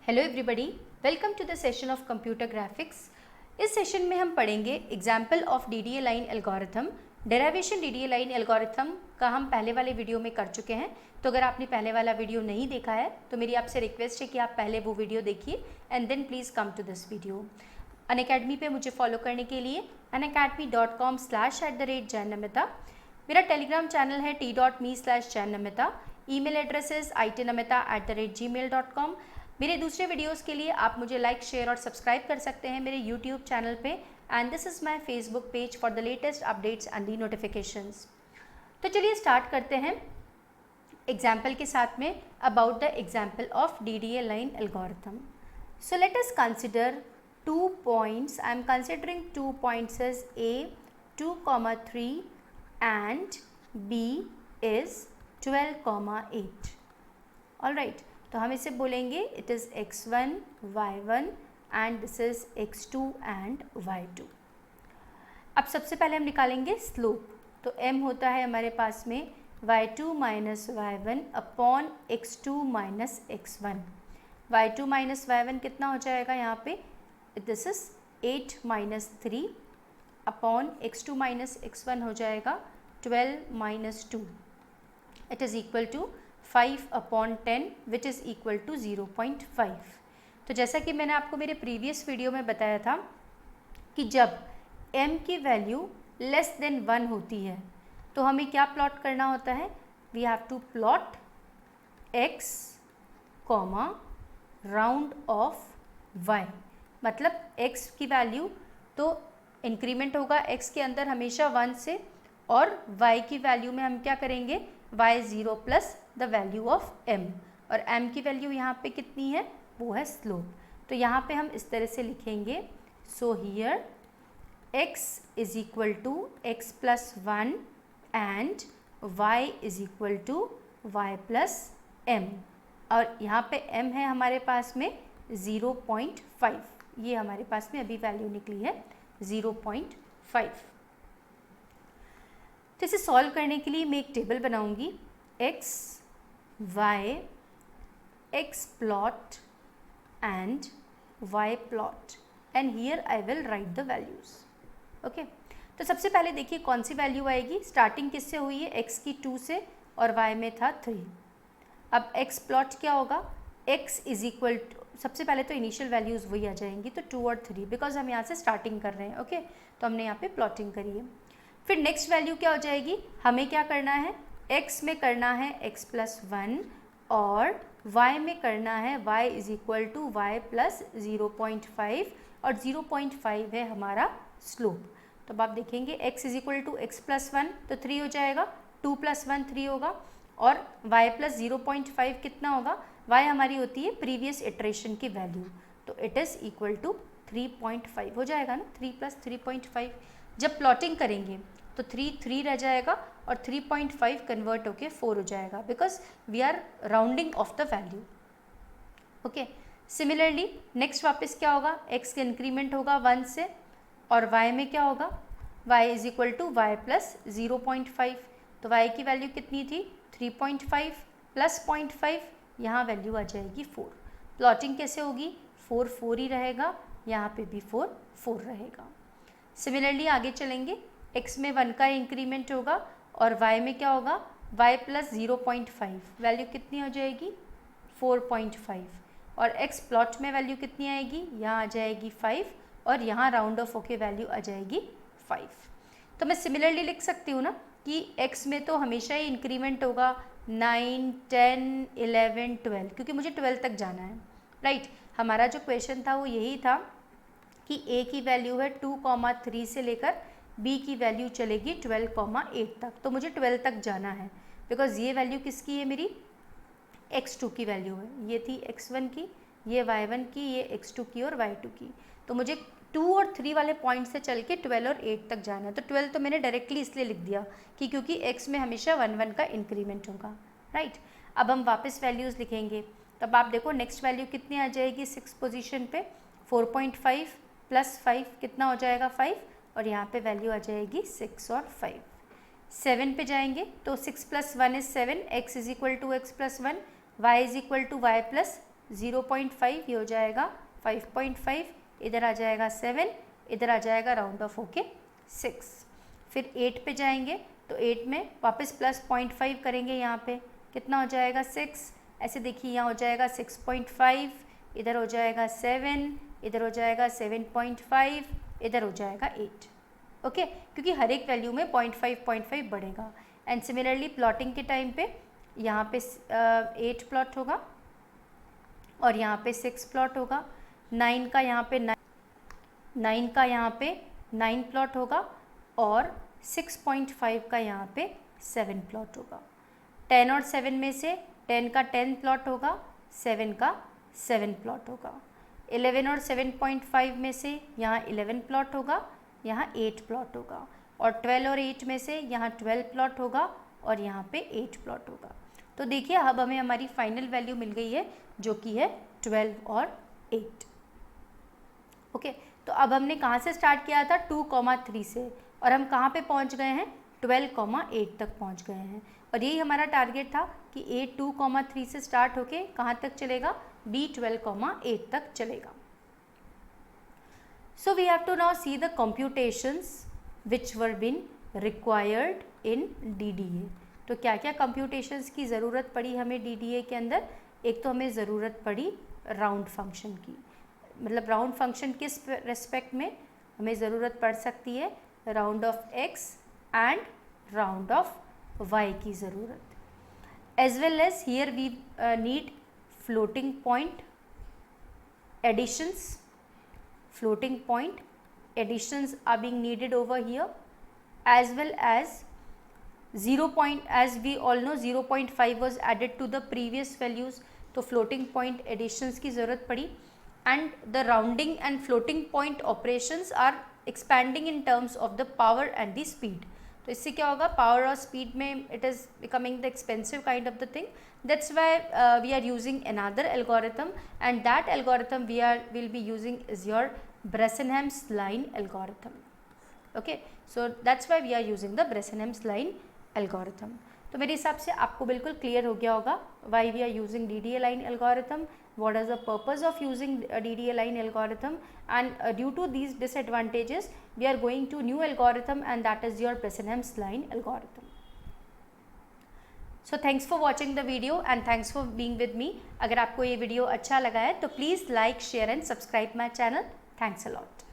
Hello everybody, welcome to the session of computer graphics. इस session में हम पढ़ेंगे example of DDA-line algorithm. Derivation DDA-line algorithm का हम पहले वाले वीडियो में कर चुके हैं, तो अगर आपने पहले वाला वीडियो नहीं देखा है तो मेरी आपसे रिक्वेस्ट है कि आप पहले वो वीडियो देखिए and then please come to this video. Unacademy पे मुझे फॉलो करने के लिए unacademy.com/@jainamita। मेरा टेलीग्राम चैनल है t.me/jainamita। Email address is itnamita@gmail.com। मेरे दूसरे वीडियोस के लिए आप मुझे लाइक, शेयर और सब्सक्राइब कर सकते हैं मेरे यूट्यूब चैनल पे, and this is my Facebook page for the latest updates and the notifications. तो चलिए स्टार्ट करते हैं एग्जाम्पल के साथ में about the example of DDA-line algorithm. So let us consider 2 points. I am considering 2 points as A 2,3 and B is 12,8. All right. तो हम इसे बोलेंगे it is x1 y1 and this is x2 and y2। अब सबसे पहले हम निकालेंगे slope. तो m होता है हमारे पास में y2 minus y1 upon x2 minus x1। y2 minus y1 कितना हो जाएगा यहाँ पे, this is 8 minus 3 upon x2 minus x1 हो जाएगा 12 minus 2। It is equal to 5 upon 10 which is equal to 0.5। तो जैसा कि मैंने आपको मेरे प्रीवियस वीडियो में बताया था कि जब m की वैल्यू लेस देन 1 होती है तो हमें क्या प्लॉट करना होता है, we have to plot x comma round off y। मतलब x की वैल्यू तो इंक्रीमेंट होगा x के अंदर हमेशा 1 से, और y की वैल्यू में हम क्या करेंगे, y0 plus the value of m, और m की वैल्यू यहाँ पे कितनी है, वो है स्लोप। तो यहाँ पे हम इस तरह से लिखेंगे, so here x is equal to x plus 1 and y is equal to y plus m, और यहाँ पे m है हमारे पास में 0.5। ये हमारे पास में अभी वैल्यू निकली है 0.5। तो इसे सॉल्व करने के लिए मैं एक टेबल बनाऊंगी, x y x plot and y plot and here I will write the values. Okay तो सबसे पहले देखिए कौन सी वैल्यू आएगी, स्टार्टिंग किससे हुई है, x की 2 से और y में था 3। अब x प्लॉट क्या होगा, x इज इक्वल टू, सबसे पहले तो इनिशियल वैल्यूज़ वही आ जाएंगी, तो 2 और 3 बिकॉज हम यहाँ से स्टार्टिंग कर रहे हैं। ओके तो हमने यहाँ पे प्लॉटिंग करी है। फिर नेक्स्ट वैल्यू क्या हो जाएगी, हमें क्या करना है, x में करना है x प्लस 1 और y में करना है y is equal to y plus 0.5, और 0.5 है हमारा स्लोप। तो अब आप देखेंगे x is equal to x plus 1 तो 3 हो जाएगा, 2 प्लस 1 3 होगा, और y प्लस 0.5 कितना होगा, y हमारी होती है प्रीवियस इटरेशन की वैल्यू, तो इट इज़ इक्वल टू 3.5 हो जाएगा ना, 3 प्लस 3.5। जब प्लॉटिंग करेंगे तो 3 रह जाएगा और 3.5 कन्वर्ट होके 4 हो जाएगा, because we are rounding off the value. Okay similarly next वापस क्या होगा, x का इंक्रीमेंट होगा 1 से, और y में क्या होगा, y is equal to y plus 0.5। तो y की वैल्यू कितनी थी, 3.5 प्लस 0.5, यहाँ वैल्यू आ जाएगी 4। प्लॉटिंग कैसे होगी, 4 ही रहेगा, यहाँ पे भी 4 रहेगा। सिमिलरली आगे चलेंगे, x में 1 का इंक्रीमेंट होगा और y में क्या होगा, y प्लस 0.5, वैल्यू कितनी हो जाएगी 4.5, और x प्लॉट में वैल्यू कितनी आएगी, यहाँ आ जाएगी 5, और यहाँ राउंड ऑफ होके वैल्यू आ जाएगी 5। तो मैं सिमिलरली लिख सकती हूँ ना कि x में तो हमेशा ही इंक्रीमेंट होगा 9, 10, 11, 12, क्योंकि मुझे 12 तक जाना है, राइट। हमारा जो क्वेश्चन था वो यही था कि a की वैल्यू है 2,3 से लेकर b की वैल्यू चलेगी 12,8 तक, तो मुझे 12 तक जाना है, बिकॉज ये वैल्यू किसकी है, मेरी x2 की वैल्यू है, ये थी x1 की, ये y1 की, ये x2 की और y2 की। तो मुझे 2 और 3 वाले पॉइंट से चल के 12 और 8 तक जाना है। तो 12 तो मैंने डायरेक्टली इसलिए लिख दिया कि क्योंकि x में हमेशा 1 का इंक्रीमेंट होगा, राइट। अब हम वापस वैल्यूज़ लिखेंगे, तब आप देखो नेक्स्ट वैल्यू कितनी आ जाएगी 6 पोजीशन पे, 4.5 प्लस 5 कितना हो जाएगा 5, और यहाँ पे वैल्यू आ जाएगी 6 और 5। 7 पे जाएंगे तो 6 plus 1 is 7, x is equal to x plus 1, y is equal to y plus 0.5, ये हो जाएगा 5.5, इधर आ जाएगा 7, इधर आ जाएगा राउंड ऑफ होके 6। फिर 8 पे जाएंगे तो 8 में वापस प्लस 0.5 करेंगे, यहाँ पे कितना हो जाएगा 6। ऐसे देखिए यहाँ हो जाएगा 6.5, इधर हो जाएगा 7, इधर हो जाएगा 7.5, इधर हो जाएगा 8। ओके, क्योंकि हर एक वैल्यू में 0.5 बढ़ेगा। एंड सिमिलरली प्लॉटिंग के टाइम पे यहाँ पे 8 प्लॉट होगा और यहाँ पे 6 प्लॉट होगा। 9 का यहाँ पे 9 प्लॉट होगा और 6.5 का यहाँ पे 7 प्लॉट होगा। 10 और 7 में से 10 का 10 प्लॉट होगा, 7 का 7 प्लॉट होगा। 11 और 7.5 में से यहाँ 11 प्लॉट होगा, यहाँ 8 प्लॉट होगा। और 12 और 8 में से यहाँ 12 प्लॉट होगा और यहाँ पे 8 प्लॉट होगा। तो देखिए अब हमें हमारी फाइनल वैल्यू मिल गई है जो कि है 12 और 8। ओके, तो अब हमने कहाँ से स्टार्ट किया था 2,3 से, और हम कहाँ पे पहुँच गए हैं 12,8 तक पहुँच गए हैं। और यही हमारा टारगेट था कि A 2,3 से स्टार्ट होके कहाँ तक चलेगा, B 12,8 तक चलेगा। So we have to now see the computations which were been required in DDA. तो क्या क्या computations की ज़रूरत पड़ी हमें DDA के अंदर। एक तो हमें ज़रूरत पड़ी राउंड फंक्शन की, मतलब राउंड फंक्शन किस रेस्पेक्ट में हमें ज़रूरत पड़ सकती है, round off x and round off y की ज़रूरत। As well as here we need floating point additions. Floating point additions are being needed over here, as well as 0 point, as we all know 0.5 was added to the previous values, तो floating point additions की ज़रूरत पड़ी। and the rounding and floating point operations are expanding in terms of the power and the speed. तो इससे क्या होगा, power और speed में it is becoming the expensive kind of the thing. That's why we are using another algorithm, and that algorithm will be using is your Bressenham's line algorithm. Okay, so that's why we are using the Bressenham's line algorithm. तो मेरे हिसाब से आपको बिल्कुल clear हो गया होगा why we are using DDA line algorithm, what is the purpose of using DDA line algorithm, and due to these disadvantages we are going to new algorithm, and that is your Bressenham's line algorithm. So thanks for watching the video and thanks for being with me. अगर आपको ये video अच्छा लगा है तो please like, share and subscribe my channel. Thanks a lot.